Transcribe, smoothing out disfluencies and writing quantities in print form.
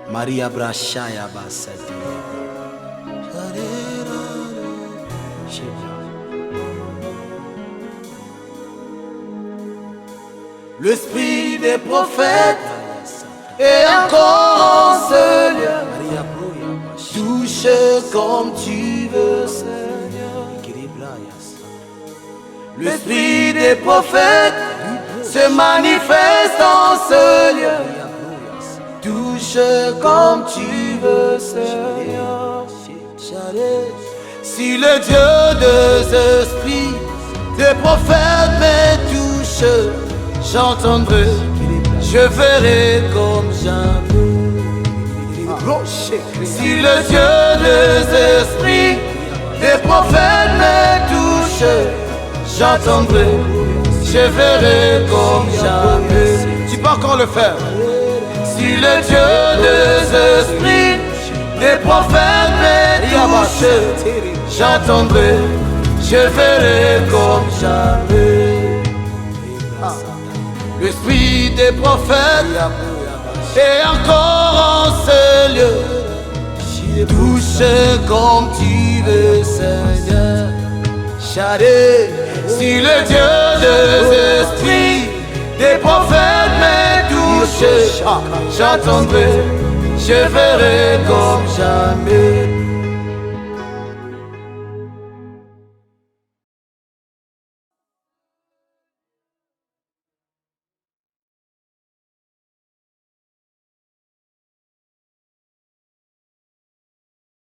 Maria Brashaya Basadi. L'esprit des prophètes est encore en ce lieu. Touche comme tu veux, Seigneur. L'esprit des prophètes se manifeste en ce lieu. Touche comme tu veux, Seigneur. Si le Dieu des esprits, des prophètes me touche, j'entendrai, je verrai comme jamais. Si le Dieu des esprits, des prophètes me touche, j'entendrai, je verrai comme jamais. Tu peux encore le faire. Si le Dieu des esprits, des prophètes me touche, j'entendrai, je verrai comme jamais. L'esprit des prophètes est encore en ce lieu. Touche comme tu veux, Seigneur. Si le Dieu des esprits, des prophètes me touche, j'entendrai, je verrai comme jamais.